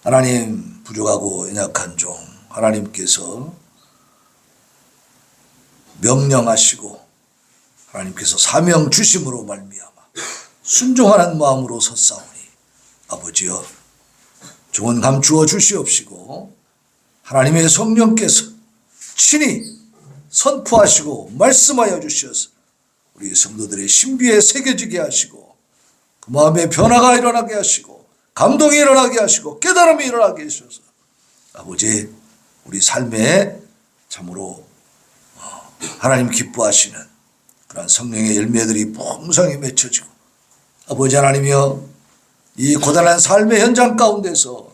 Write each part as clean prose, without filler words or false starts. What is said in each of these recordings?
하나님, 부족하고 연약한 종 하나님께서 명령하시고 하나님께서 사명 주심으로 말미암아 순종하는 마음으로 섰사오니 아버지여, 종은 감추어 주시옵시고 하나님의 성령께서 친히 선포하시고 말씀하여 주셔서 우리 성도들의 신비에 새겨지게 하시고 그 마음에 변화가 일어나게 하시고 감동이 일어나게 하시고 깨달음이 일어나게 하셔서 아버지, 우리 삶에 참으로 하나님 기뻐하시는 그런 성령의 열매들이 풍성히 맺혀지고 아버지 하나님이여, 이 고단한 삶의 현장 가운데서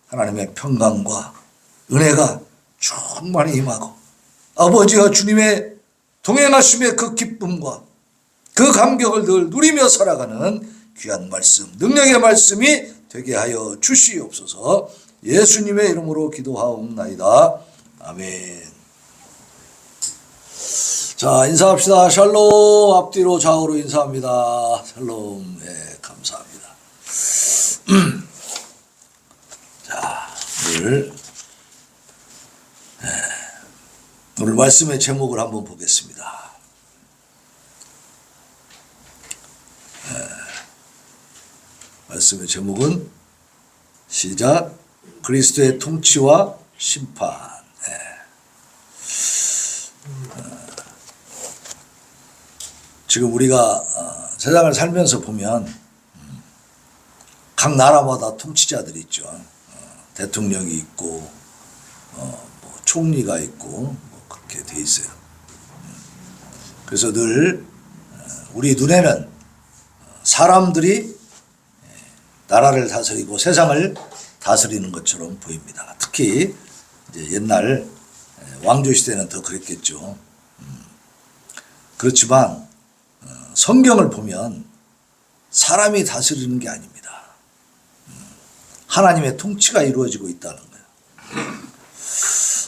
하나님의 평강과 은혜가 충만히 임하고 아버지와 주님의 동행하심의 그 기쁨과 그 감격을 늘 누리며 살아가는 귀한 말씀, 능력의 말씀이 되게 하여 주시옵소서. 예수님의 이름으로 기도하옵나이다. 아멘. 자, 인사합시다. 샬롬. 앞뒤로 좌우로 인사합니다. 샬롬. 네, 감사합니다. 자, 오늘 말씀의 제목을 한번 보겠습니다. 말씀의 제목은 시작, 그리스도의 통치와 심판. 지금 우리가 세상을 살면서 보면 각 나라마다 통치자들이 있죠. 대통령이 있고 뭐 총리가 있고 뭐 그렇게 돼 있어요. 그래서 늘 우리 눈에는 사람들이 나라를 다스리고 세상을 다스리는 것처럼 보입니다. 특히 이제 옛날 왕조 시대는 더 그랬겠죠. 그렇지만 성경을 보면 사람이 다스리는 게 아닙니다. 하나님의 통치가 이루어지고 있다는 거예요.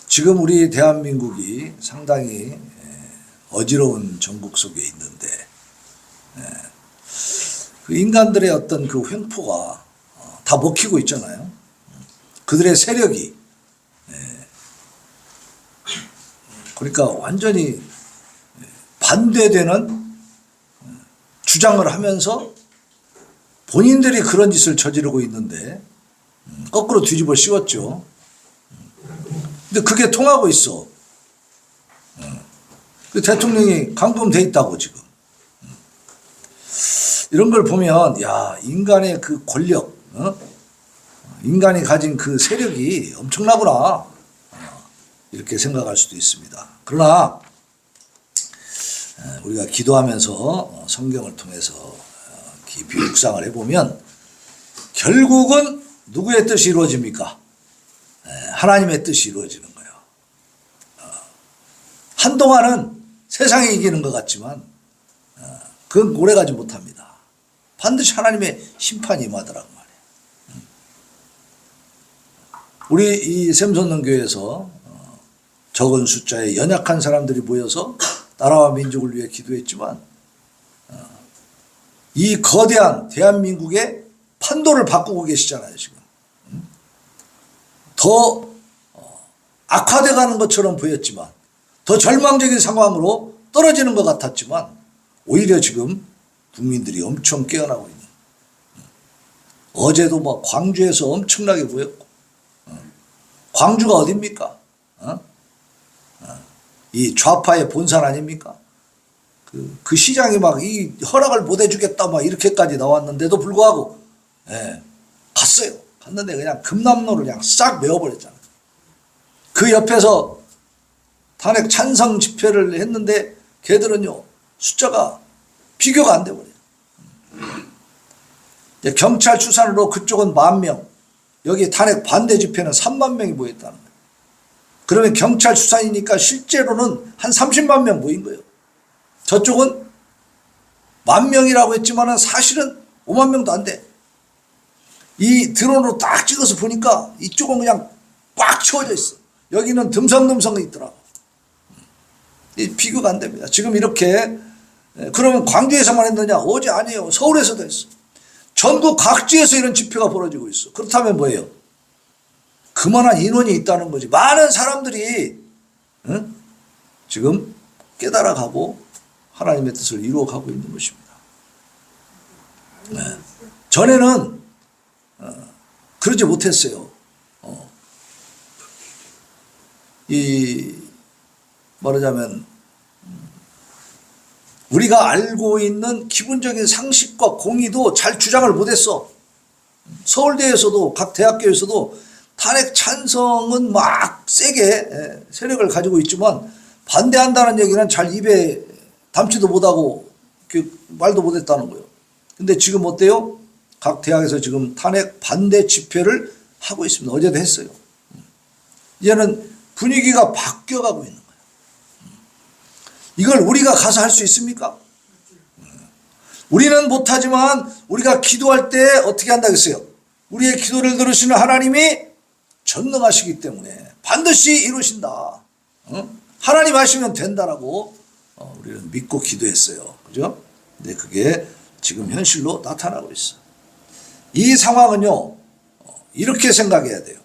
지금 우리 대한민국이 상당히 어지러운 정국 속에 있는데 그 인간들의 어떤 그 횡포가 다 먹히고 있잖아요. 그들의 세력이, 그러니까 완전히 반대되는 주장을 하면서 본인들이 그런 짓을 저지르고 있는데 거꾸로 뒤집어 씌웠죠. 근데 그게 통하고 있어. 그 대통령이 감금돼 있다고 지금. 이런 걸 보면 야, 인간의 그 권력, 인간이 가진 그 세력이 엄청나구나, 이렇게 생각할 수도 있습니다. 그러나 우리가 기도하면서 성경을 통해서 깊이 묵상을 해보면 결국은 누구의 뜻이 이루어집니까? 하나님의 뜻이 이루어지는 거예요. 한동안은 세상이 이기는 것 같지만 그건 오래가지 못합니다. 반드시 하나님의 심판이 임하더라고 말이에요. 우리 이 샘선능교에서 적은 숫자의 연약한 사람들이 모여서 나라와 민족을 위해 기도했지만 이 거대한 대한민국의 판도를 바꾸고 계시잖아요. 지금 더 악화돼 가는 것처럼 보였지만, 더 절망적인 상황으로 떨어지는 것 같았지만 오히려 지금 국민들이 엄청 깨어나고 있는, 어제도 막 광주에서 엄청나게 보였고, 광주가 어딥니까? 이 좌파의 본산 아닙니까? 그 시장이 막 이 허락을 못 해주겠다 막 이렇게까지 나왔는데도 불구하고 갔어요. 갔는데 그냥 금남로를 그냥 싹 메워버렸잖아요. 그 옆에서 탄핵 찬성 집회를 했는데 걔들은요 숫자가 비교가 안 돼버려요. 경찰 추산으로 그쪽은 10,000명, 여기 탄핵 반대 집회는 30,000명이 모였다는 거예요. 그러면 경찰 추산이니까 실제로는 한 30만 명 모인 거예요. 저쪽은 10,000명이라고 했지만 사실은 5만 명도 안 돼. 이 드론으로 딱 찍어서 보니까 이쪽은 그냥 꽉 채워져 있어. 여기는 듬성듬성 있더라고. 비교가 안 됩니다. 지금 이렇게, 그러면 광주에서만 했느냐? 어제 아니에요. 서울에서도 했어. 전국 각지에서 이런 집회가 벌어지고 있어. 그렇다면 뭐예요? 그만한 인원이 있다는 거지. 많은 사람들이 지금 깨달아가고 하나님의 뜻을 이루어가고 있는 것입니다. 네. 전에는 그러지 못했어요. 말하자면 우리가 알고 있는 기본적인 상식과 공의도 잘 주장을 못했어. 서울대에서도 각 대학교에서도 탄핵 찬성은 막 세게 세력을 가지고 있지만 반대한다는 얘기는 잘 입에 담지도 못하고 말도 못했다는 거예요. 근데 지금 어때요? 각 대학에서 지금 탄핵 반대 집회를 하고 있습니다. 어제도 했어요. 이제는 분위기가 바뀌어가고 있는 거예요. 이걸 우리가 가서 할 수 있습니까? 우리는 못하지만 우리가 기도할 때 어떻게 한다고 했어요? 우리의 기도를 들으시는 하나님이 전능하시기 때문에 반드시 이루신다. 하나님 하시면 된다라고 우리는 믿고 기도했어요. 그죠? 근데 그게 지금 현실로 나타나고 있어. 이 상황은요, 이렇게 생각해야 돼요.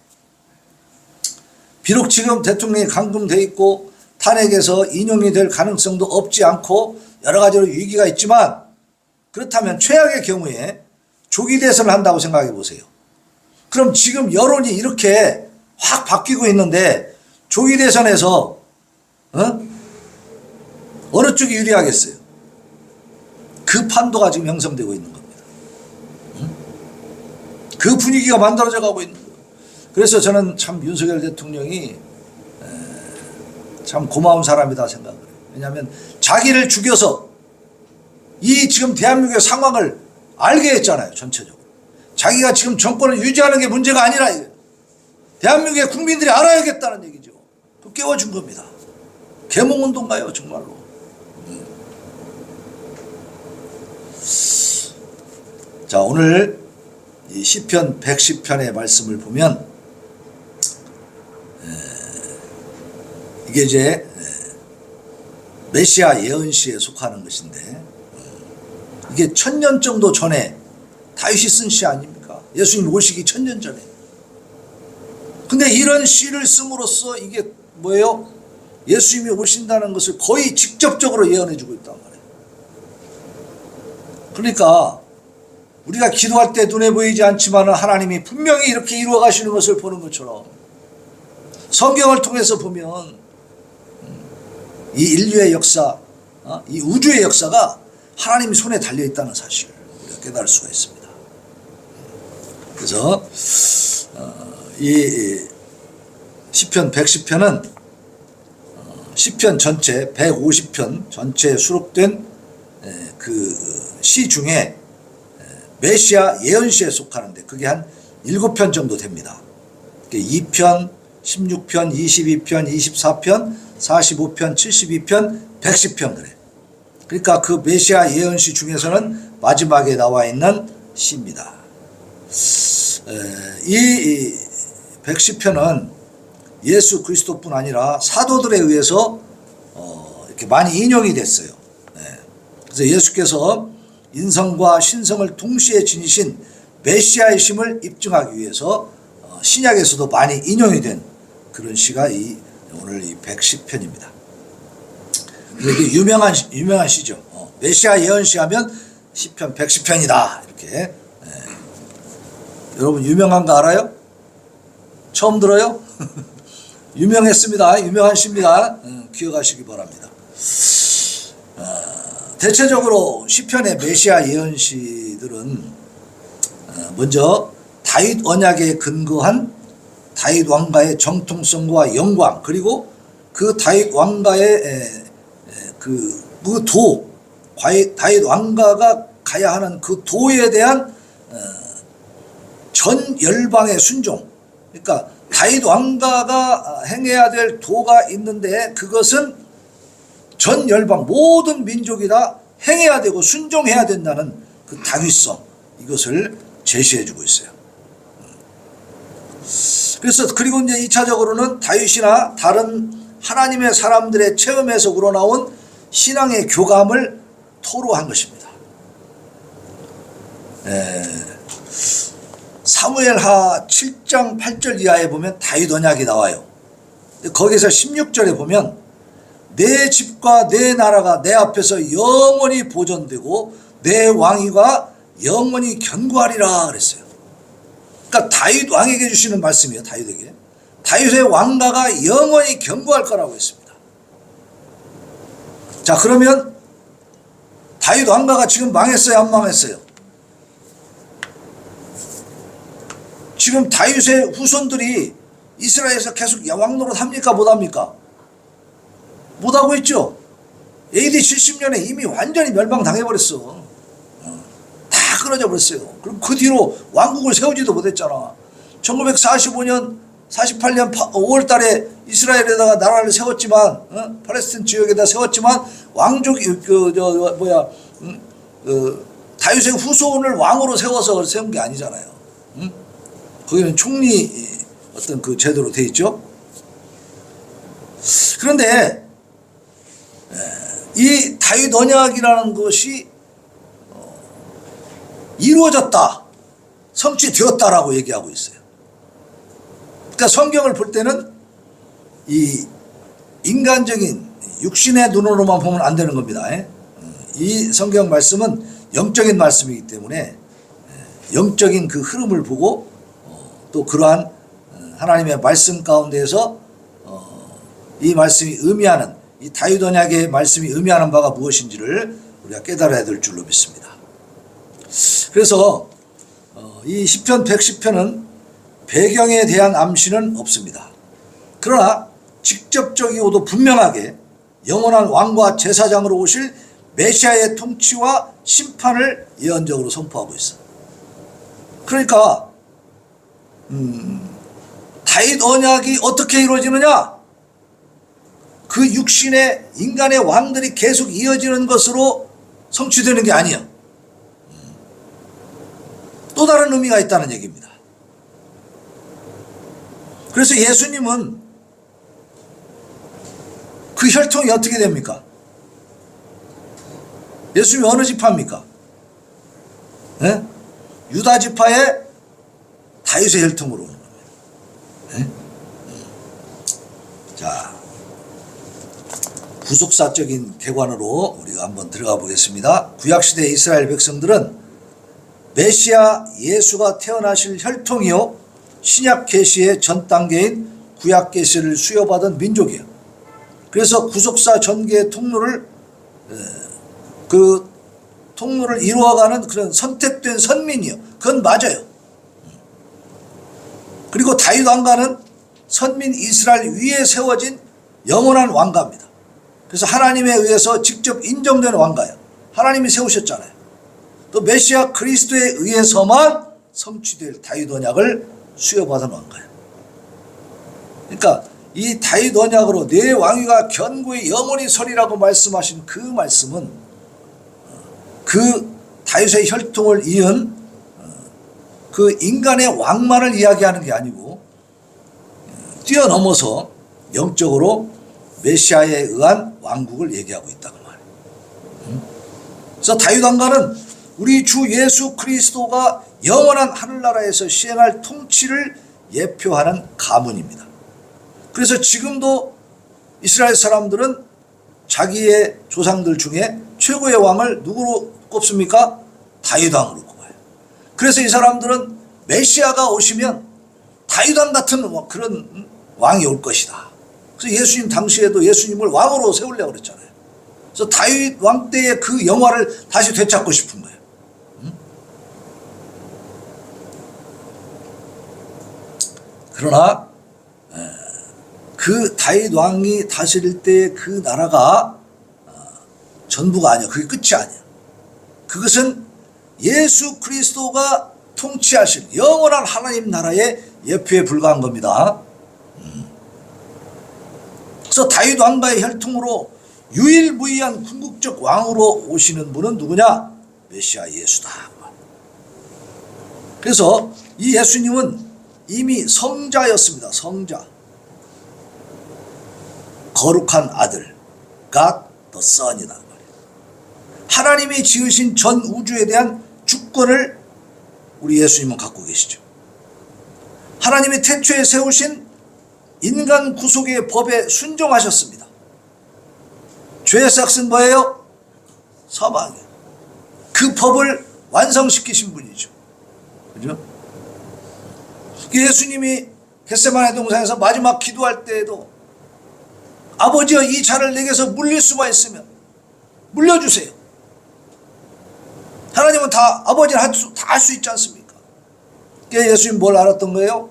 비록 지금 대통령이 감금돼 있고 탄핵에서 인용이 될 가능성도 없지 않고 여러 가지로 위기가 있지만, 그렇다면 최악의 경우에 조기 대선을 한다고 생각해 보세요. 그럼 지금 여론이 이렇게 확 바뀌고 있는데 조기 대선에서 어느 쪽이 유리하겠어요? 그 판도가 지금 형성되고 있는 겁니다. 그 분위기가 만들어져 가고 있는 거예요. 그래서 저는 참 윤석열 대통령이 참 고마운 사람이다 생각을 해요. 왜냐하면 자기를 죽여서 이 지금 대한민국의 상황을 알게 했잖아요. 전체적으로. 자기가 지금 정권을 유지하는 게 문제가 아니라 이거예요. 대한민국의 국민들이 알아야겠다는 얘기죠. 그 깨워준 겁니다. 계몽운동가요 정말로. 자, 오늘 이 시편 110편의 말씀을 보면 이게 이제 메시아 예언시에 속하는 것인데, 이게 1000년 정도 전에 다윗이 쓴 시 아닙니까? 예수님 오시기 1000년 전에. 근데 이런 시를 씀으로써 이게 뭐예요? 예수님이 오신다는 것을 거의 직접적으로 예언해 주고 있단 말이에요. 그러니까 우리가 기도할 때 눈에 보이지 않지만 하나님이 분명히 이렇게 이루어 가시는 것을 보는 것처럼, 성경을 통해서 보면 이 인류의 역사, 이 우주의 역사가 하나님의 손에 달려 있다는 사실을 우리가 깨달을 수가 있습니다. 그래서 이 시편 110편은 시편 전체 150편 전체에 수록된 그 시 중에 메시아 예언시에 속하는데 그게 한 7편 정도 됩니다. 2편, 16편, 22편, 24편, 45편, 72편, 110편 그래. 그러니까 그 메시아 예언시 중에서는 마지막에 나와 있는 시입니다. 이 110편은 예수 그리스도뿐 아니라 사도들에 의해서 이렇게 많이 인용이 됐어요. 그래서 예수께서 인성과 신성을 동시에 지니신 메시아의 심을 입증하기 위해서 신약에서도 많이 인용이 된 그런 시가 오늘 이 110편입니다. 이게 유명한 시죠. 메시아 예언시 하면 시편 110편이다. 이렇게. 여러분 유명한 거 알아요? 처음 들어요? 유명했습니다. 유명한 시입니다. 기억하시기 바랍니다. 대체적으로 시편의 메시아 예언시들은 먼저 다윗 언약에 근거한 다윗 왕가의 정통성과 영광, 그리고 그 다윗 왕가의 다윗 왕가가 가야 하는 그 도에 대한 전 열방의 순종, 그러니까 다윗 왕가가 행해야 될 도가 있는데 그것은 전 열방 모든 민족이 다 행해야 되고 순종해야 된다는 그 당위성, 이것을 제시해 주고 있어요. 그래서 그리고 이제 2차적으로는 다윗이나 다른 하나님의 사람들의 체험에서 우러나온 신앙의 교감을 토로한 것입니다. 사무엘하 7장 8절 이하에 보면 다윗 언약이 나와요. 거기서 16절에 보면 내 집과 내 나라가 내 앞에서 영원히 보존되고 내 왕위가 영원히 견고하리라 그랬어요. 그러니까 다윗 왕에게 주시는 말씀이에요. 다윗에게. 다윗의 왕가가 영원히 견고할 거라고 했습니다. 자, 그러면 다윗 왕가가 지금 망했어요, 안 망했어요? 지금 다윗의 후손들이 이스라엘에서 계속 왕노릇 합니까, 못합니까? 못하고 있죠. AD 70년에 이미 완전히 멸망당해버렸어. 다 끊어져 버렸어요. 그럼 그 뒤로 왕국을 세우지도 못했잖아. 1945년 48년 5월 달에 이스라엘에다가 나라를 세웠지만, 팔레스틴 지역에다 세웠지만, 왕족이, 다윗의 후손을 왕으로 세워서 세운 게 아니잖아요. 거기는 총리 어떤 그 제도로 돼 있죠. 그런데, 이 다윗 언약이라는 것이 이루어졌다, 성취되었다라고 얘기하고 있어요. 그러니까 성경을 볼 때는 이 인간적인 육신의 눈으로만 보면 안 되는 겁니다. 이 성경 말씀은 영적인 말씀이기 때문에 영적인 그 흐름을 보고 또 그러한 하나님의 말씀 가운데에서 이 말씀이 의미하는, 이 다윗 언약의 말씀이 의미하는 바가 무엇인지를 우리가 깨달아야 될 줄로 믿습니다. 그래서 이 시편 110편은 배경에 대한 암시는 없습니다. 그러나 직접적이고도 분명하게 영원한 왕과 제사장으로 오실 메시아의 통치와 심판을 예언적으로 선포하고 있어. 그러니까 다윗 언약이 어떻게 이루어지느냐? 그 육신의 인간의 왕들이 계속 이어지는 것으로 성취되는 게 아니야. 또 다른 의미가 있다는 얘기입니다. 그래서 예수님은 그 혈통이 어떻게 됩니까? 예수님이 어느 지파입니까? 네? 유다 지파의 다윗의 혈통으로 오는 겁니다. 네? 자, 구속사적인 개관으로 우리가 한번 들어가 보겠습니다. 구약시대 이스라엘 백성들은 메시아 예수가 태어나실 혈통이요 신약 계시의 전 단계인 구약 계시를 수여받은 민족이에요. 그래서 구속사 전개의 통로를 이루어가는 그런 선택된 선민이요. 그건 맞아요. 그리고 다윗 왕가는 선민 이스라엘 위에 세워진 영원한 왕가입니다. 그래서 하나님에 의해서 직접 인정되는 왕가예요. 하나님이 세우셨잖아요. 또 메시아 그리스도에 의해서만 성취될 다윗 언약을 수여받은 왕가예요. 그러니까 이 다윗 언약으로 내 왕위가 견고히 영원히 서리라고 말씀하신 그 말씀은 그 다윗의 혈통을 이은 그 인간의 왕만을 이야기하는 게 아니고 뛰어넘어서 영적으로 메시아에 의한 왕국을 얘기하고 있다고 말이에요. 그래서 다윗 왕가는 우리 주 예수 그리스도가 영원한 하늘나라에서 시행할 통치를 예표하는 가문입니다. 그래서 지금도 이스라엘 사람들은 자기의 조상들 중에 최고의 왕을 누구로 꼽습니까? 다윗 왕으로 꼽아요. 그래서 이 사람들은 메시아가 오시면 다윗 왕 같은 그런 왕이 올 것이다. 그래서 예수님 당시에도 예수님을 왕으로 세우려고 그랬잖아요. 그래서 다윗 왕 때의 그 영화를 다시 되찾고 싶은 거예요. 그러나 그 다윗 왕이 다스릴 때 그 나라가 전부가 아니야. 그게 끝이 아니야. 그것은 예수 그리스도가 통치하실 영원한 하나님 나라의 예표에 불과한 겁니다. 그래서 다윗 왕가의 혈통으로 유일무이한 궁극적 왕으로 오시는 분은 누구냐? 메시아 예수다. 그래서 이 예수님은 이미 성자였습니다. 성자. 거룩한 아들, God the Son이다. 하나님이 지으신 전 우주에 대한 주권을 우리 예수님은 갖고 계시죠. 하나님이 태초에 세우신 인간 구속의 법에 순종하셨습니다. 죄의 삭은 뭐예요? 사망이에요. 그 법을 완성시키신 분이죠. 그죠? 예수님이 겟세마네 동산에서 마지막 기도할 때에도 아버지여 이 잔을 내게서 물릴 수만 있으면 물려주세요. 하나님은 다 아버지는 다 할 수 있지 않습니까? 예수님 뭘 알았던 거예요?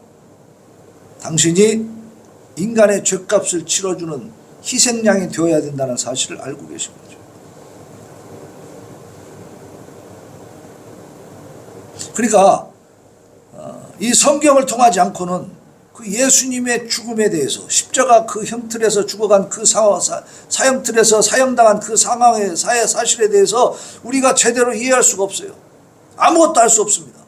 당신이 인간의 죄값을 치러주는 희생양이 되어야 된다는 사실을 알고 계신 거죠. 그러니까 이 성경을 통하지 않고는 그 예수님의 죽음에 대해서 십자가 그 형틀에서 죽어간 그 사형틀에서 사형당한 그 상황의 사실에 대해서 우리가 제대로 이해할 수가 없어요. 아무것도 알 수 없습니다.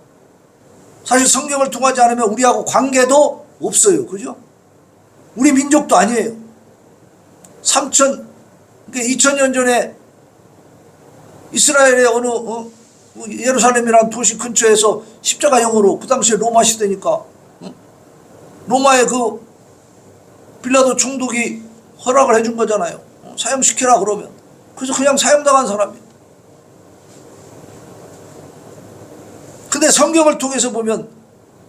사실 성경을 통하지 않으면 우리하고 관계도 없어요. 그죠? 우리 민족도 아니에요. 2000년 전에 이스라엘의 어느 예루살렘이라는 도시 근처에서 십자가형으로, 그 당시에 로마 시대니까 로마의 그 빌라도 총독이 허락을 해준 거잖아요. 사형시키라 그러면. 그래서 그냥 사형당한 사람이에요. 근데 성경을 통해서 보면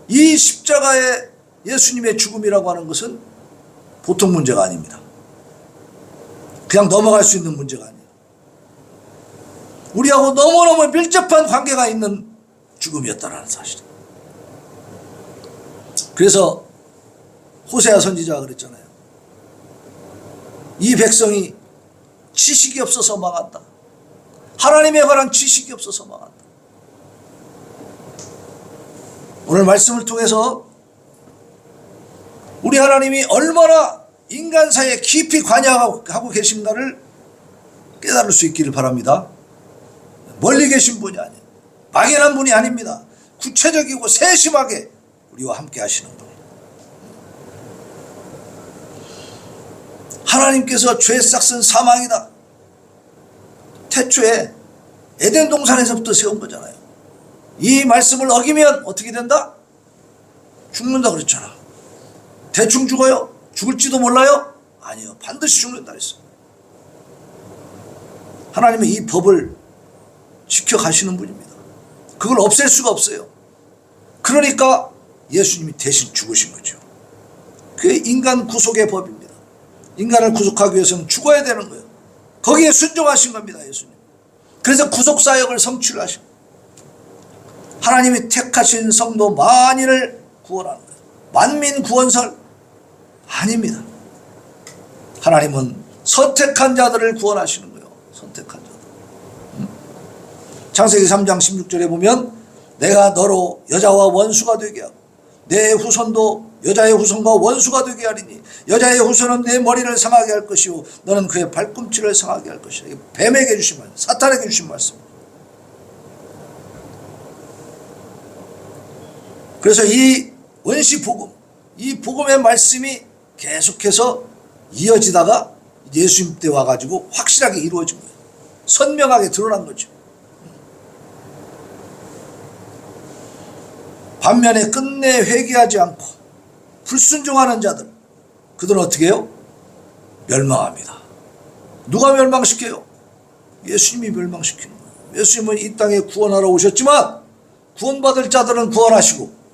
이 십자가의 예수님의 죽음이라고 하는 것은 보통 문제가 아닙니다. 그냥 넘어갈 수 있는 문제가 아니에요. 우리하고 너무너무 밀접한 관계가 있는 죽음이었다는 사실이에요. 그래서 호세아 선지자가 그랬잖아요. 이 백성이 지식이 없어서 망한다. 하나님에 관한 지식이 없어서 망한다. 오늘 말씀을 통해서 우리 하나님이 얼마나 인간 사이에 깊이 관여하고 계신가를 깨달을 수 있기를 바랍니다. 멀리 계신 분이 아니에요. 막연한 분이 아닙니다. 구체적이고 세심하게 우리와 함께 하시는 분. 하나님께서 죄 싹은 사망이다. 태초에 에덴 동산에서부터 세운 거잖아요. 이 말씀을 어기면 어떻게 된다? 죽는다 그랬잖아. 대충 죽어요? 죽을지도 몰라요? 아니요. 반드시 죽는다 그랬어요. 하나님은 이 법을 지켜가시는 분입니다. 그걸 없앨 수가 없어요. 그러니까 예수님이 대신 죽으신 거죠. 그게 인간 구속의 법입니다. 인간을 구속하기 위해서는 죽어야 되는 거예요. 거기에 순종하신 겁니다. 예수님. 그래서 구속사역을 성취를 하신 거예요. 하나님이 택하신 성도 만인을 구원하는 거예요. 만민 구원설 아닙니다. 하나님은 선택한 자들을 구원하시는 거예요. 선택한 자들. 창세기 3장 16절에 보면 내가 너로 여자와 원수가 되게 하고 내 후손도 여자의 후손과 원수가 되게 하리니 여자의 후손은 내 머리를 상하게 할 것이요 너는 그의 발꿈치를 상하게 할 것이라. 이게 뱀에게 주신 말씀, 사탄에게 주신 말씀. 그래서 이 원시 복음, 이 복음의 말씀이 계속해서 이어지다가 예수님 때 와가지고 확실하게 이루어진 거예요. 선명하게 드러난 거죠. 반면에 끝내 회개하지 않고 불순종하는 자들, 그들은 어떻게 해요? 멸망합니다. 누가 멸망시켜요? 예수님이 멸망시키는 거예요. 예수님은 이 땅에 구원하러 오셨지만 구원받을 자들은 구원하시고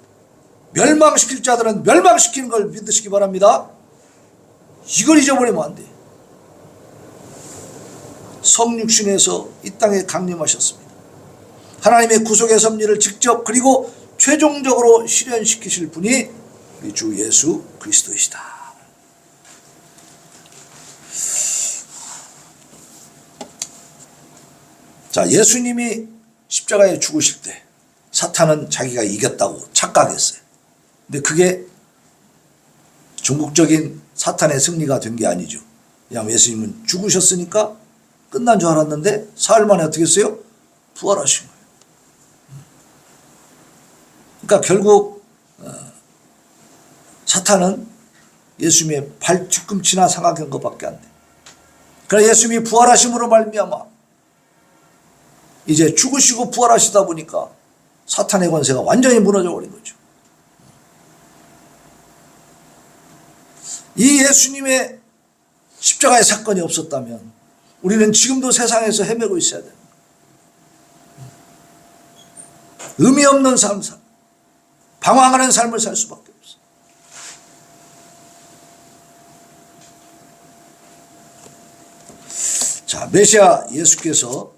멸망시킬 자들은 멸망시키는 걸 믿으시기 바랍니다. 이걸 잊어버리면 안 돼요. 성육신에서 이 땅에 강림하셨습니다. 하나님의 구속의 섭리를 직접 그리고 최종적으로 실현시키실 분이 우리 주 예수 그리스도이시다. 자, 예수님이 십자가에 죽으실 때 사탄은 자기가 이겼다고 착각했어요. 근데 그게 궁극적인 사탄의 승리가 된 게 아니죠. 그냥 예수님은 죽으셨으니까 끝난 줄 알았는데 사흘 만에 어떻게 했어요? 부활하신 거예요. 그러니까 결국 사탄은 예수님의 발 뒤꿈치나 상하게 한 것밖에 안 돼. 그러나 예수님이 부활하심으로 말미암아 이제 죽으시고 부활하시다 보니까 사탄의 권세가 완전히 무너져 버린 거죠. 이 예수님의 십자가의 사건이 없었다면 우리는 지금도 세상에서 헤매고 있어야 됩니다. 의미 없는 삶, 방황하는 삶을 살 수밖에 없어요. 자, 메시아 예수께서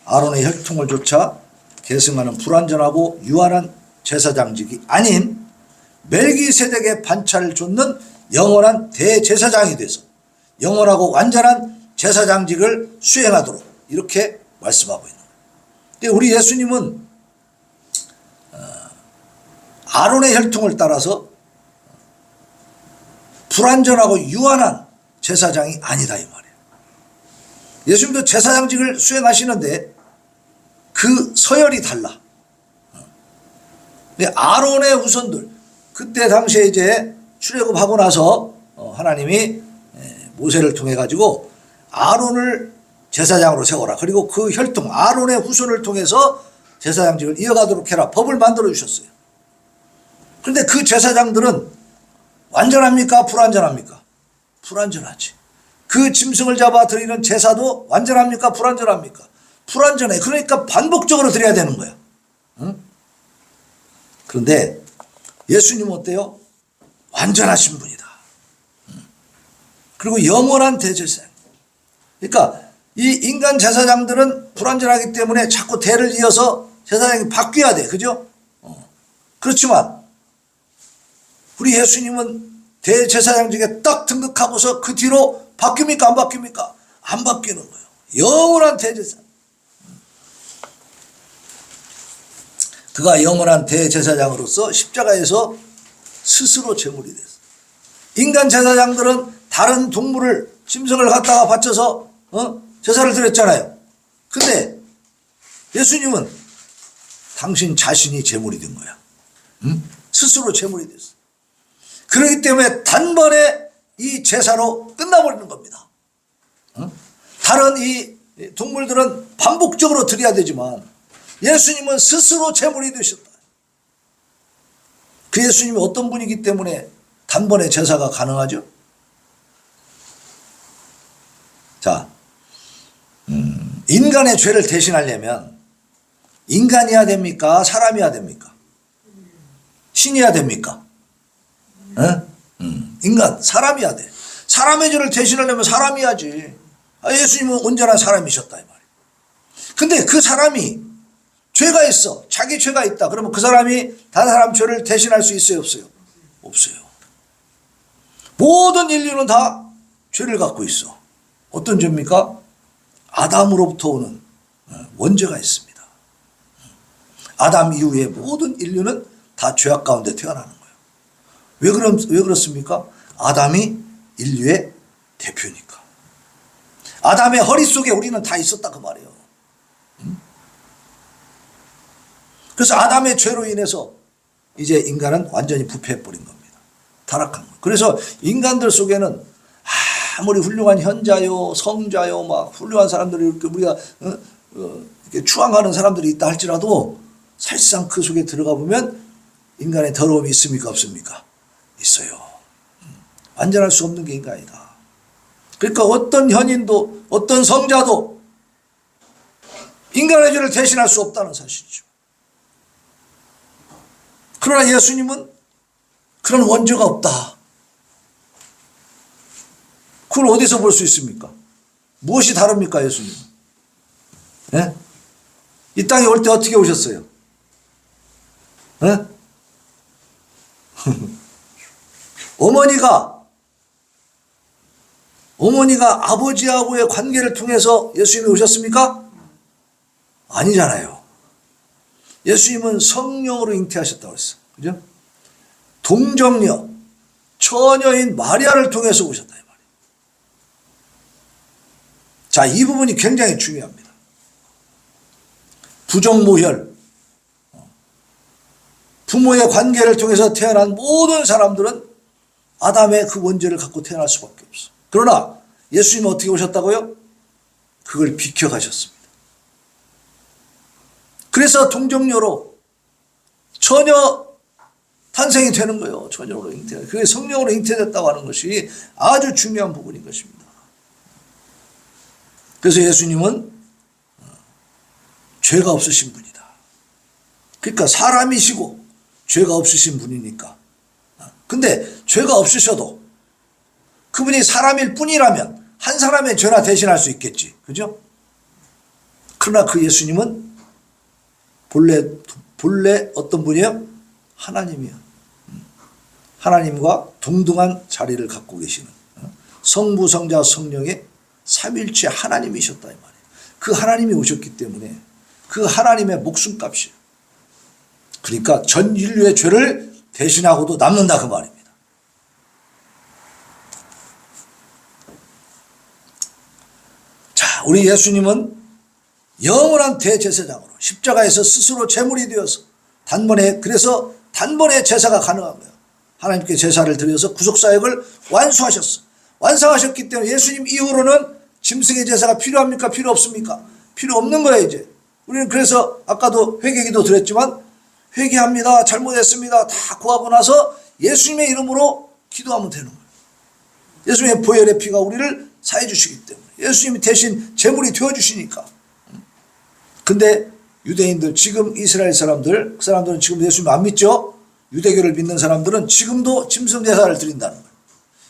아론의 혈통을 조차 계승하는 불완전하고 유한한 제사장직이 아닌 멜기세덱의 반차를 좇는 영원한 대제사장이 돼서 영원하고 완전한 제사장직을 수행하도록 이렇게 말씀하고 있는 거예요. 우리 예수님은 아론의 혈통을 따라서 불완전하고 유한한 제사장이 아니다 이 말이에요. 예수님도 제사장직을 수행하시는데 그 서열이 달라. 근데 아론의 후손들, 그때 당시에 이제 출애굽하고 나서 하나님이 모세를 통해 가지고 아론을 제사장으로 세워라. 그리고 그 혈통 아론의 후손을 통해서 제사장직을 이어가도록 해라. 법을 만들어 주셨어요. 그런데 그 제사장들은 완전합니까? 불완전합니까? 불완전하지. 그 짐승을 잡아 드리는 제사도 완전합니까? 불완전합니까? 불완전해. 그러니까 반복적으로 드려야 되는 거야. 응? 그런데 예수님은 어때요? 완전하신 분이다. 그리고 영원한 대제사장. 그러니까 이 인간 제사장들은 불완전하기 때문에 자꾸 대를 이어서 제사장이 바뀌어야 돼. 그죠? 그렇지만 우리 예수님은 대제사장직에 딱 등극하고서 그 뒤로 바뀝니까? 안 바뀝니까? 안 바뀌는 거예요. 영원한 대제사장. 그가 영원한 대제사장으로서 십자가에서 스스로 제물이 됐어요. 인간 제사장들은 다른 동물을 짐승을 갖다가 바쳐서 제사를 드렸잖아요. 근데 예수님은 당신 자신이 제물이 된 거야. 스스로 제물이 됐어. 그렇기 때문에 단번에 이 제사로 끝나버리는 겁니다. 다른 이 동물들은 반복적으로 드려야 되지만 예수님은 스스로 제물이 되셨다. 그 예수님이 어떤 분이기 때문에 단번에 제사가 가능하죠? 자, 인간의 죄를 대신하려면 인간이어야 됩니까? 사람이어야 됩니까? 신이어야 됩니까? 인간, 사람이어야 돼. 사람의 죄를 대신하려면 사람이야지. 예수님은 온전한 사람이셨다 이 말이에요. 근데 그 사람이 죄가 있어. 자기 죄가 있다. 그러면 그 사람이 다른 사람 죄를 대신할 수 있어요? 없어요? 없어요. 모든 인류는 다 죄를 갖고 있어. 어떤 죄입니까? 아담으로부터 오는 원죄가 있습니다. 아담 이후에 모든 인류는 다 죄악 가운데 태어나는 거예요. 왜 그렇습니까? 아담이 인류의 대표니까. 아담의 허리 속에 우리는 다 있었다 그 말이에요. 그래서 아담의 죄로 인해서 이제 인간은 완전히 부패해버린 겁니다. 타락한 거. 그래서 인간들 속에는 아무리 훌륭한 현자요, 성자요, 막 훌륭한 사람들이 이렇게 우리가 이렇게 추앙하는 사람들이 있다 할지라도 사실상 그 속에 들어가 보면 인간의 더러움이 있습니까? 없습니까? 있어요. 완전할 수 없는 게 인간이다. 그러니까 어떤 현인도 어떤 성자도 인간의 죄를 대신할 수 없다는 사실이죠. 그러나 예수님은 그런 원죄가 없다. 그걸 어디서 볼 수 있습니까? 무엇이 다릅니까, 예수님? 네? 이 땅에 올 때 어떻게 오셨어요? 네? 어머니가 아버지하고의 관계를 통해서 예수님이 오셨습니까? 아니잖아요. 예수님은 성령으로 잉태하셨다고 했어요. 그죠? 동정녀, 처녀인 마리아를 통해서 오셨다 이 말이에요. 자, 이 부분이 굉장히 중요합니다. 부정모혈, 부모의 관계를 통해서 태어난 모든 사람들은 아담의 그 원죄를 갖고 태어날 수밖에 없어. 그러나 예수님은 어떻게 오셨다고요? 그걸 비켜가셨습니다. 그래서 동정녀로 전혀 탄생이 되는 거예요. 전적으로 잉태. 그게 성령으로 잉태됐다고 하는 것이 아주 중요한 부분인 것입니다. 그래서 예수님은 죄가 없으신 분이다. 그러니까 사람이시고 죄가 없으신 분이니까. 근데 죄가 없으셔도 그분이 사람일 뿐이라면 한 사람의 죄나 대신할 수 있겠지. 그죠? 그러나 그 예수님은 본래 어떤 분이에요? 하나님이요. 하나님과 동등한 자리를 갖고 계시는 성부, 성자, 성령의 삼일체 하나님이셨다 이 말이에요. 그 하나님이 오셨기 때문에 그 하나님의 목숨값이에요. 그러니까 전 인류의 죄를 대신하고도 남는다 그 말입니다. 자, 우리 예수님은 영원한 대제사장으로 십자가에서 스스로 제물이 되어서 그래서 단번에 제사가 가능한 거예요. 하나님께 제사를 드려서 구속사역을 완수하셨어. 완성하셨기 때문에 예수님 이후로는 짐승의 제사가 필요합니까? 필요 없습니까? 필요 없는 거예요 이제. 우리는 그래서 아까도 회개기도 드렸지만 회개합니다. 잘못했습니다. 다 구하고 나서 예수님의 이름으로 기도하면 되는 거예요. 예수님의 보혈의 피가 우리를 사해 주시기 때문에 예수님이 대신 제물이 되어주시니까. 근데 유대인들 지금 이스라엘 사람들 그 사람들은 지금 예수님 안 믿죠? 유대교를 믿는 사람들은 지금도 짐승 제사를 드린다는 거예요.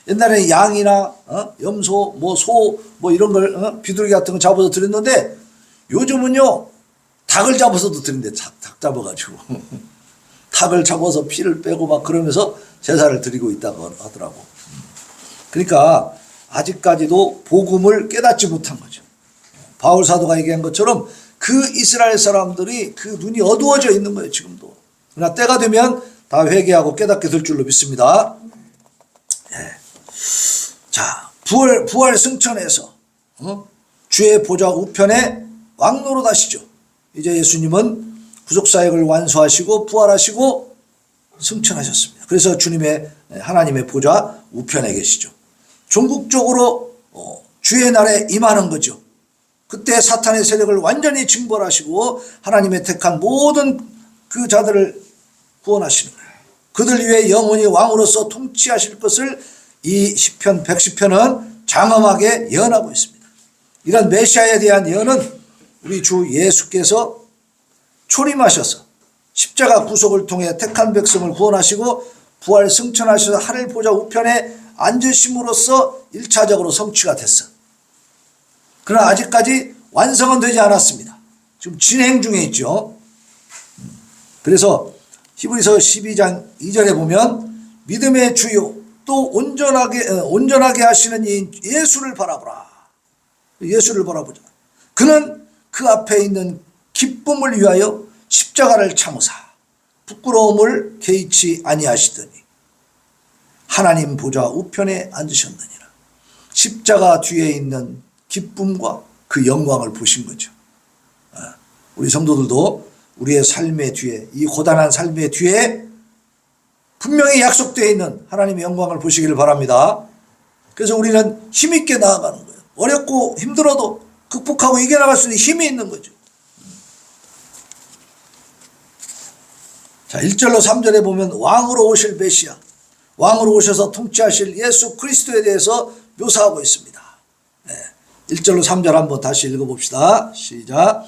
옛날에 양이나 염소, 소 이런 걸 비둘기 같은 거 잡아서 드렸는데 요즘은요 닭을 잡아서도 드린대. 닭 잡아가지고 닭을 잡아서 피를 빼고 막 그러면서 제사를 드리고 있다고 하더라고. 그러니까 아직까지도 복음을 깨닫지 못한 거죠. 바울 사도가 얘기한 것처럼 그 이스라엘 사람들이 그 눈이 어두워져 있는 거예요 지금도. 그러나 때가 되면 다 회개하고 깨닫게 될 줄로 믿습니다. 네. 자, 부활 승천에서 주의 보좌 우편에 왕노릇하시죠. 이제 예수님은 구속사역을 완수하시고 부활하시고 승천하셨습니다. 그래서 주님의 하나님의 보좌 우편에 계시죠. 종국적으로 주의 날에 임하는 거죠. 그때 사탄의 세력을 완전히 징벌하시고 하나님의 택한 모든 그 자들을 구원하시는 거예요. 그들 위해 영원히 왕으로서 통치하실 것을 이 시편 110편은 장엄하게 예언하고 있습니다. 이런 메시아에 대한 예언은 우리 주 예수께서 초림하셔서 십자가 구속을 통해 택한 백성을 구원하시고 부활 승천하셔서 하늘 보좌 우편에 앉으심으로써 1차적으로 성취가 됐어. 그러나 아직까지 완성은 되지 않았습니다. 지금 진행 중에 있죠. 그래서 히브리서 12장 2절에 보면 믿음의 주요 또 온전하게 하시는 이 예수를 바라보라. 예수를 바라보자. 그는 그 앞에 있는 기쁨을 위하여 십자가를 참으사 부끄러움을 개의치 아니하시더니 하나님 보좌 우편에 앉으셨느니라. 십자가 뒤에 있는 기쁨과 그 영광을 보신 거죠. 우리 성도들도 우리의 삶의 뒤에 이 고단한 삶의 뒤에 분명히 약속되어 있는 하나님의 영광을 보시기를 바랍니다. 그래서 우리는 힘있게 나아가는 거예요. 어렵고 힘들어도 극복하고 이겨나갈 수 있는 힘이 있는 거죠. 자, 1절로 3절에 보면 왕으로 오실 메시아, 왕으로 오셔서 통치하실 예수 그리스도에 대해서 묘사하고 있습니다. 1절로 3절 한번 다시 읽어봅시다. 시작.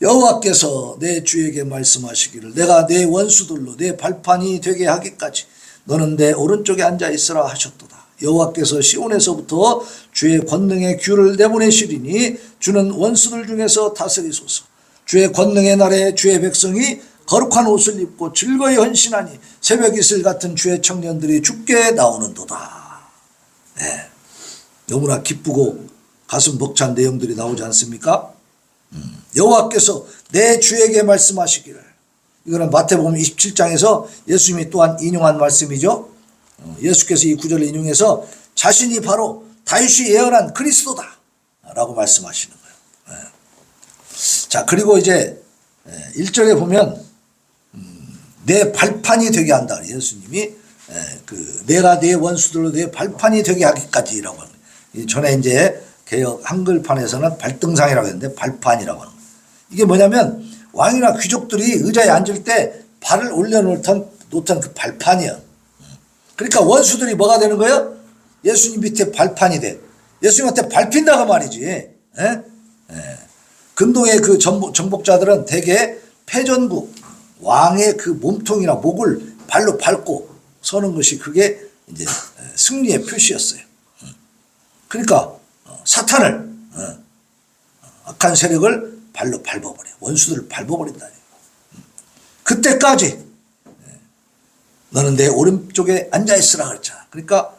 여호와께서 내 주에게 말씀하시기를 내가 내 원수들로 내 발판이 되게 하기까지 너는 내 오른쪽에 앉아 있으라 하셨도다. 여호와께서 시온에서부터 주의 권능의 규를 내보내시리니 주는 원수들 중에서 다스리소서. 주의 권능의 날에 주의 백성이 거룩한 옷을 입고 즐거이 헌신하니 새벽 이슬 같은 주의 청년들이 죽게 나오는도다. 네. 너무나 기쁘고 가슴 벅찬 내용들이 나오지 않습니까? 여호와께서 내 주에게 말씀하시기를. 이거는 마태복음 27장에서 예수님이 또한 인용한 말씀이죠. 예수께서 이 구절을 인용해서 자신이 바로 다윗이 예언한 그리스도다 라고 말씀하시는 거예요. 자, 그리고 이제 1절에 보면 내 발판이 되게 한다. 예수님이 내가 내 원수들로 내 발판이 되게 하기까지라고 하는 거예요. 전에 이제 개역 한글판에서는 발등상이라고 했는데 발판이라고 하는 거예요. 이게 뭐냐면 왕이나 귀족들이 의자에 앉을 때 발을 올려놓던 놓던 그 발판이야. 그러니까 원수들이 뭐가 되는 거예요? 예수님 밑에 발판이 돼. 예수님한테 밟힌다고 말이지. 예? 예. 근동의 그 정복자들은 대개 패전국 왕의 그 몸통이나 목을 발로 밟고 서는 것이 그게 이제 승리의 표시였어요. 그러니까 사탄을 악한 세력을 발로 밟아버려. 원수들을 밟아버린다. 그때까지 너는 내 오른쪽에 앉아있으라 그랬잖아. 그러니까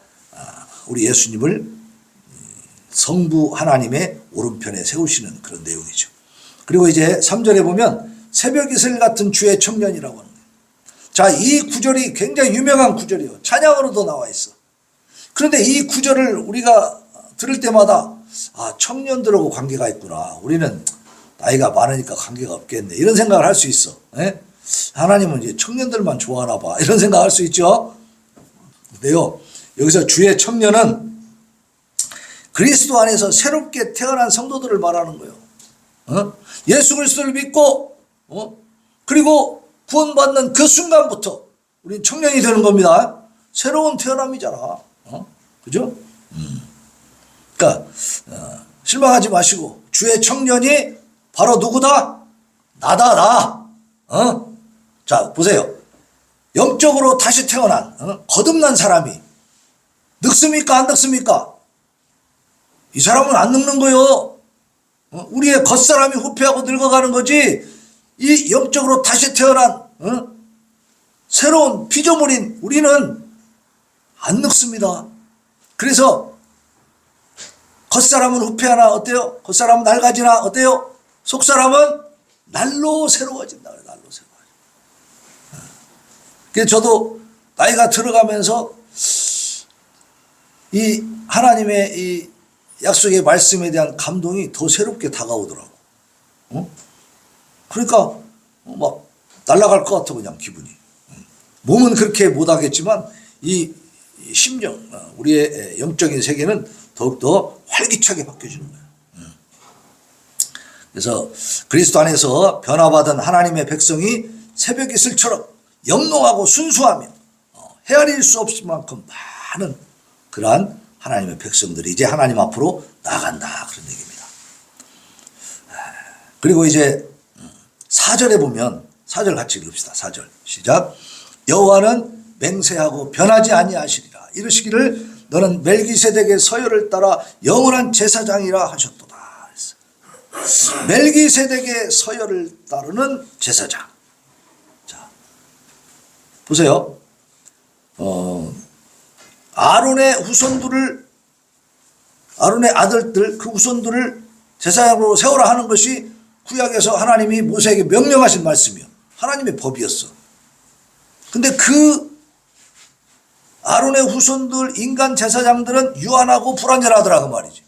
우리 예수님을 성부 하나님의 오른편에 세우시는 그런 내용이죠. 그리고 이제 3절에 보면 새벽 이슬 같은 주의 청년이라고 하는 거예요. 자, 이 구절이 굉장히 유명한 구절이에요. 찬양으로도 나와 있어. 그런데 이 구절을 우리가 들을 때마다 청년들하고 관계가 있구나. 우리는 나이가 많으니까 관계가 없겠네. 이런 생각을 할 수 있어. 예? 하나님은 이제 청년들만 좋아하나 봐. 이런 생각을 할 수 있죠. 근데요, 여기서 주의 청년은 그리스도 안에서 새롭게 태어난 성도들을 말하는 거예요. 예수 그리스도를 믿고 그리고 구원받는 그 순간부터 우리는 청년이 되는 겁니다. 새로운 태어남이잖아. 그죠? 그러니까 실망하지 마시고 주의 청년이 바로 누구다? 나다. 나. 자, 보세요. 영적으로 다시 태어난 거듭난 사람이 늙습니까? 안 늙습니까? 이 사람은 안 늙는 거요. 우리의 겉사람이 후패하고 늙어가는 거지. 이 영적으로 다시 태어난 새로운 피조물인 우리는 안 늙습니다. 그래서 겉사람은 후패하나 어때요? 겉사람은 낡아지나 어때요? 속사람은 날로 새로워진다. 날로 새로워진다. 그래서 저도 나이가 들어가면서 이 하나님의 이 약속의 말씀에 대한 감동이 더 새롭게 다가오더라고. 그러니까 막 날아갈 것 같아 그냥 기분이. 몸은 그렇게 못하겠지만 이 심정, 우리의 영적인 세계는 더욱더 활기차게 바뀌어지는 거예요. 그래서 그리스도 안에서 변화받은 하나님의 백성이 새벽 이슬처럼 영롱하고 순수하며 헤아릴 수 없을 만큼 많은 그러한 하나님의 백성들이 이제 하나님 앞으로 나아간다 그런 얘기입니다. 그리고 이제 4절에 보면 4절 같이 읽읍시다. 4절 시작. 여호와는 맹세하고 변하지 아니하시리라. 이르시기를 너는 멜기세덱의 서열을 따라 영원한 제사장이라 하셨도다. 멜기세덱의 서열을 따르는 제사장. 자, 보세요. 아론의 아들들 그 후손들을 제사장으로 세우라 하는 것이 구약에서 하나님이 모세에게 명령하신 말씀이요. 하나님의 법이었어. 근데 그 아론의 후손들 인간 제사장들은 유한하고 불완전하더라고 말이지.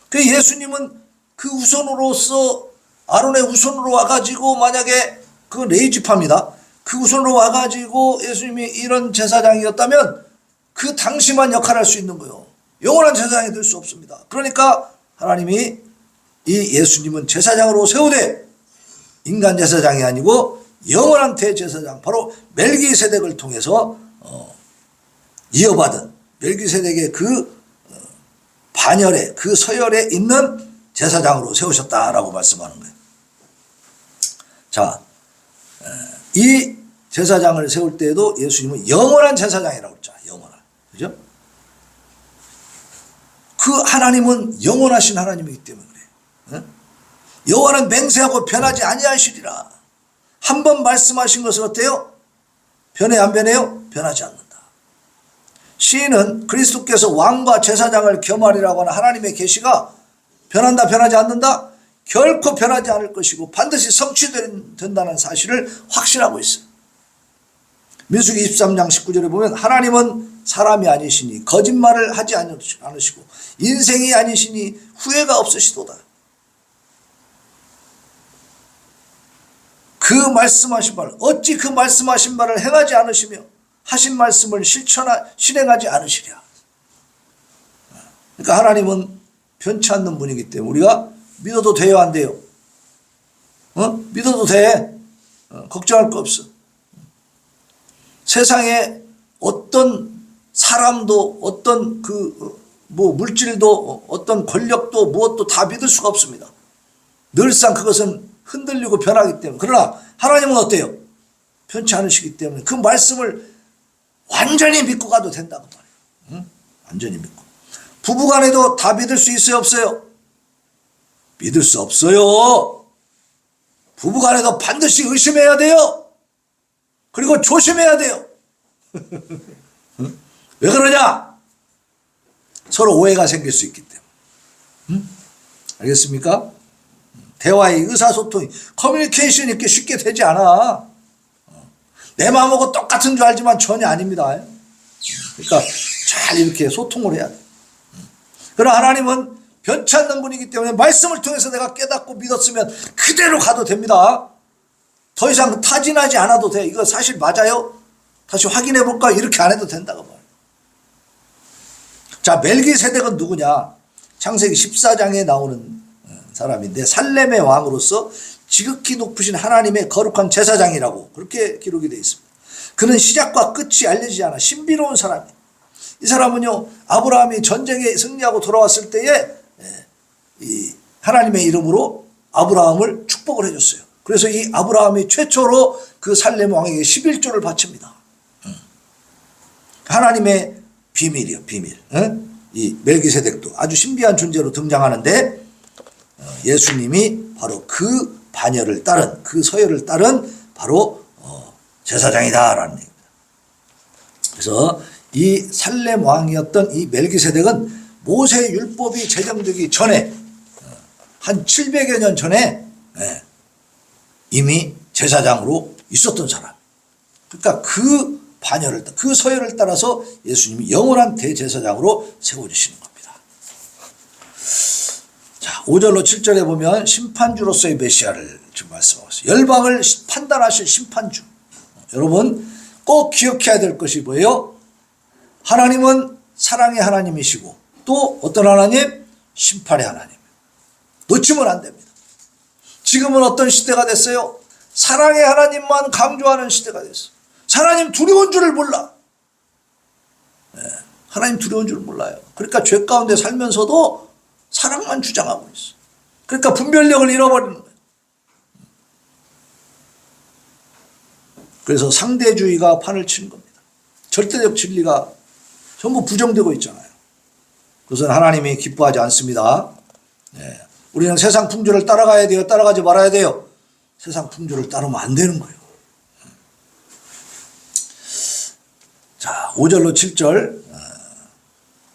그 예수님은 그 후손으로서 아론의 후손으로 와가지고 만약에 그 레위지파입니다. 그 후손으로 와가지고 예수님이 이런 제사장이었다면 그 당시만 역할을 할 수 있는 거예요. 영원한 제사장이 될 수 없습니다. 그러니까 하나님이 이 예수님은 제사장으로 세우되 인간 제사장이 아니고 영원한 대제사장 바로 멜기세덱을 통해서 이어받은 멜기세덱의 그 반열에 그 서열에 있는 제사장으로 세우셨다라고 말씀하는 거예요. 자, 이 제사장을 세울 때에도 예수님은 영원한 제사장이라고 했잖아요. 영원한. 그죠? 그 하나님은 영원하신 하나님이기 때문에 그래요. 여호와는 맹세하고 변하지 아니하시리라. 한 번 말씀하신 것은 어때요? 변해 안 변해요? 변하지 않는다. 시인은 그리스도께서 왕과 제사장을 겸하리라고 하는 하나님의 계시가 변한다 변하지 않는다? 결코 변하지 않을 것이고 반드시 성취된다는 사실을 확신하고 있어요. 민수기 23장 19절에 보면 하나님은 사람이 아니시니 거짓말을 하지 않으시고 인생이 아니시니 후회가 없으시도다. 그 말씀하신 말 어찌 그 말씀하신 말을 행하지 않으시며 하신 말씀을 실행하지 않으시랴. 그러니까 하나님은 변치 않는 분이기 때문에 우리가 믿어도 돼요 안 돼요? 믿어도 돼. 걱정할 거 없어. 세상에 어떤 사람도 어떤 물질도 어떤 권력도 무엇도 다 믿을 수가 없습니다. 늘상 그것은 흔들리고 변하기 때문에. 그러나 하나님은 어때요? 변치 않으시기 때문에 그 말씀을 완전히 믿고 가도 된다고 말해요. 응? 완전히 믿고. 부부간에도 다 믿을 수 있어요, 없어요? 믿을 수 없어요. 부부간에도 반드시 의심해야 돼요. 그리고 조심해야 돼요. 응? 왜 그러냐? 서로 오해가 생길 수 있기 때문에. 응? 알겠습니까? 대화의 의사소통이, 커뮤니케이션이 이렇게 쉽게 되지 않아. 내 마음하고 똑같은 줄 알지만 전혀 아닙니다. 그러니까 잘 이렇게 소통을 해야 돼. 그러나 하나님은 변치 않는 분이기 때문에 말씀을 통해서 내가 깨닫고 믿었으면 그대로 가도 됩니다. 더 이상 타진하지 않아도 돼. 이거 사실 맞아요? 다시 확인해 볼까? 이렇게 안 해도 된다고 말이에요. 자, 멜기세덱은 누구냐? 창세기 14장에 나오는 사람인데 살렘의 왕으로서 지극히 높으신 하나님의 거룩한 제사장이라고 그렇게 기록이 되어 있습니다. 그는 시작과 끝이 알려지지 않아 신비로운 사람이에요. 이 사람은요, 아브라함이 전쟁에 승리하고 돌아왔을 때에 이 하나님의 이름으로 아브라함을 축복을 해줬어요. 그래서 이 아브라함이 최초로 그 살렘 왕에게 11조를 바칩니다. 하나님의 비밀이요, 비밀. 이 멜기세덱도 아주 신비한 존재로 등장하는데 예수님이 바로 그 반열을 따른, 그 서열을 따른 바로 제사장이다라는 얘기입니다. 그래서 이 살렘 왕이었던 이 멜기세덱은 모세 율법이 제정되기 전에 한 700여 년 전에 이미 제사장으로 있었던 사람. 그러니까 그 반열을, 그 서열을 따라서 예수님이 영원한 대제사장으로 세워주시는 겁니다. 자, 5절로 7절에 보면 심판주로서의 메시아를 지금 말씀하고 있어요. 열방을 판단하실 심판주. 여러분 꼭 기억해야 될 것이 뭐예요? 하나님은 사랑의 하나님이시고 또 어떤 하나님? 심판의 하나님. 놓치면 안 됩니다. 지금은 어떤 시대가 됐어요? 사랑의 하나님만 강조하는 시대가 됐어요. 하나님 두려운 줄을 몰라. 하나님 두려운 줄을 몰라요. 그러니까 죄 가운데 살면서도 사랑만 주장하고 있어. 그러니까 분별력을 잃어버리는 거예요. 그래서 상대주의가 판을 치는 겁니다. 절대적 진리가 전부 부정되고 있잖아요. 그것은 하나님이 기뻐하지 않습니다. 우리는 세상 풍조를 따라가야 돼요? 따라가지 말아야 돼요? 세상 풍조를 따르면 안 되는 거예요. 자, 5절로 7절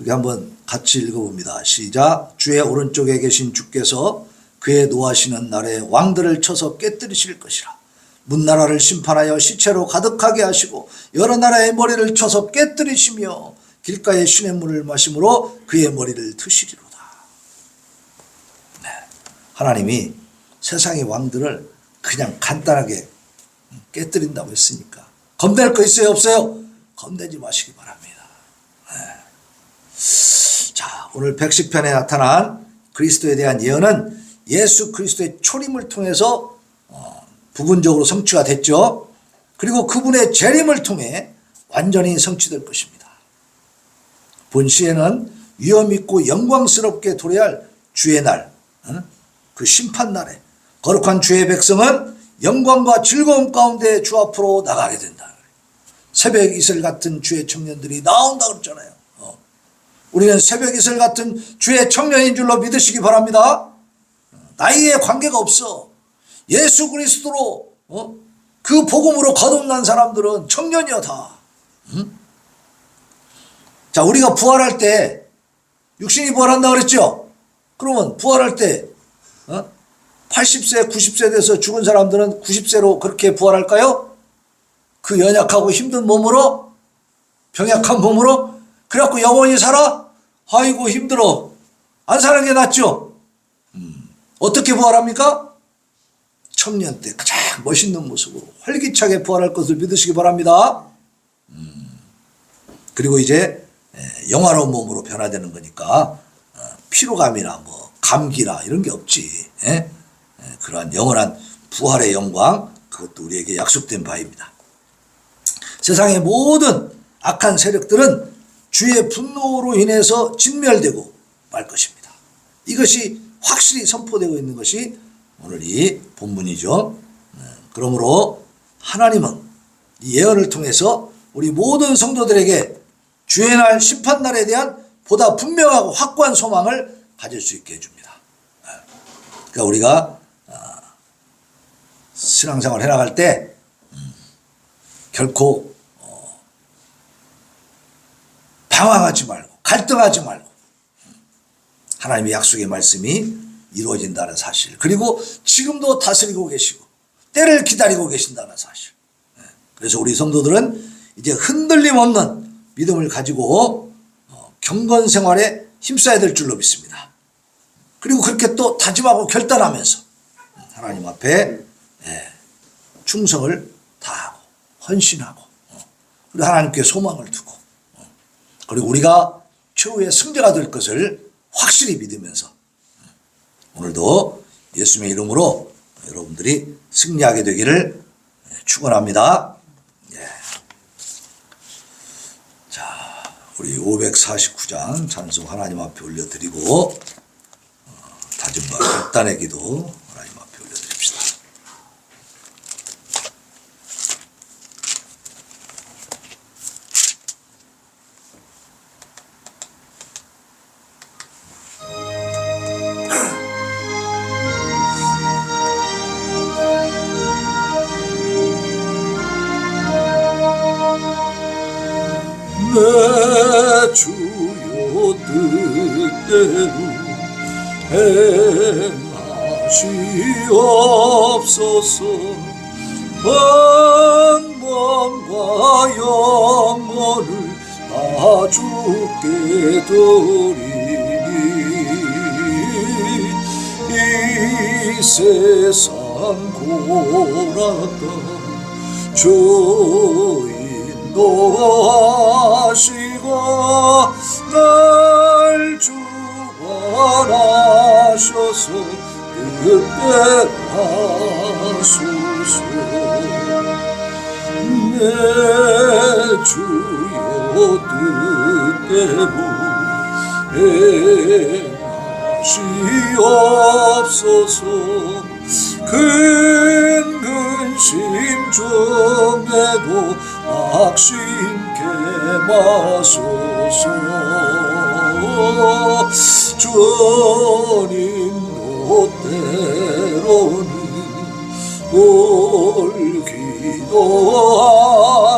여기 한번 같이 읽어봅니다. 시작. 주의 오른쪽에 계신 주께서 그의 노하시는 날에 왕들을 쳐서 깨뜨리실 것이라. 문나라를 심판하여 시체로 가득하게 하시고 여러 나라의 머리를 쳐서 깨뜨리시며 길가의 시냇물을 마심으로 그의 머리를 트시리로다. 하나님이 세상의 왕들을 그냥 간단하게 깨뜨린다고 했으니까 겁낼 거 있어요, 없어요? 겁내지 마시기 바랍니다. 자, 오늘 110편에 나타난 그리스도에 대한 예언은 예수 그리스도의 초림을 통해서 부분적으로 성취가 됐죠. 그리고 그분의 재림을 통해 완전히 성취될 것입니다. 본 시에는 위엄 있고 영광스럽게 도래할 주의 날, 그 심판 날에 거룩한 주의 백성은 영광과 즐거움 가운데 주 앞으로 나가게 된다. 새벽 이슬 같은 주의 청년들이 나온다 그랬잖아요. 우리는 새벽 이슬 같은 주의 청년인 줄로 믿으시기 바랍니다. 나이에 관계가 없어. 예수 그리스도로 그 복음으로 거듭난 사람들은 청년이야 다. 자, 우리가 부활할 때 육신이 부활한다 그랬죠? 그러면 부활할 때 80세 90세 돼서 죽은 사람들은 90세로 그렇게 부활할까요? 그 연약하고 힘든 몸으로, 병약한 몸으로 그래갖고 영원히 살아? 아이고 힘들어. 안 사는 게 낫죠? 어떻게 부활합니까? 청년 때 가장 멋있는 모습으로 활기차게 부활할 것을 믿으시기 바랍니다. 그리고 이제 영화로운 몸으로 변화되는 거니까 피로감이나 뭐 감기나 이런 게 없지. 그러한 영원한 부활의 영광, 그것도 우리에게 약속된 바입니다. 세상의 모든 악한 세력들은 주의 분노로 인해서 진멸되고 말 것입니다. 이것이 확실히 선포되고 있는 것이 오늘 이 본문이죠. 그러므로 하나님은 이 예언을 통해서 우리 모든 성도들에게 주의 날 심판날에 대한 보다 분명하고 확고한 소망을 가질 수 있게 해줍니다. 그러니까 우리가 신앙생활 해나갈 때 결코 방황하지 말고 갈등하지 말고 하나님의 약속의 말씀이 이루어진다는 사실, 그리고 지금도 다스리고 계시고 때를 기다리고 계신다는 사실. 그래서 우리 성도들은 이제 흔들림 없는 믿음을 가지고 경건 생활에 힘써야 될 줄로 믿습니다. 그리고 그렇게 또 다짐하고 결단하면서 하나님 앞에 충성을 다하고 헌신하고 그리고 하나님께 소망을 두고 그리고 우리가 최후의 승자가 될 것을 확실히 믿으면서 오늘도 예수님의 이름으로 여러분들이 승리하게 되기를 축원합니다. 자, 우리 549장 찬송 하나님 앞에 올려드리고 다짐과 결단의 기도 하나님 앞에 올려드립시다. 내 주여 뜻대로 행하시옵소서. 번번과 영원을 다 주께 드리니 이 세상 고라다 주인 인도하시고 날 주관하셔서 뜻대로 하소서. 내 주여 뜻대로 행하시옵소서. 큰 근심 중에도 낙심케 마소서. 주님도 때로는 울기도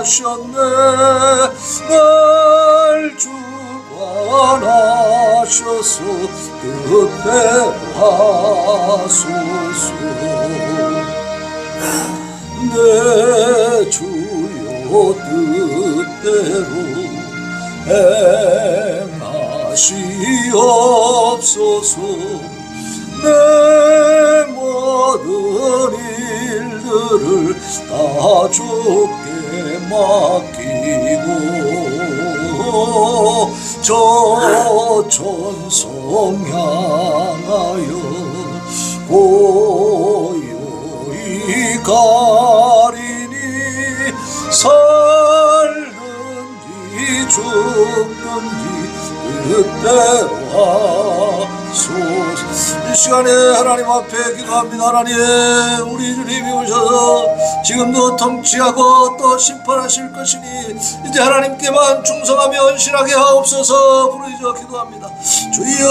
하셨네. 날 주관하셔서 뜻대로 하소서. 내 주여 뜻대로 행하시옵소서. 내 모든 일들을 다 주께 맡기고 저 천성 향하여 고요히 가리니 살든지 죽든지 뜻대로 하소서. 이 시간에 하나님 앞에 기도합니다. 하나님, 우리 주님이 오셔서 지금도 통치하고 또 심판하실 것이니 이제 하나님께만 충성하며 헌신하게 하옵소서. 부르짖어 기도합니다. 주여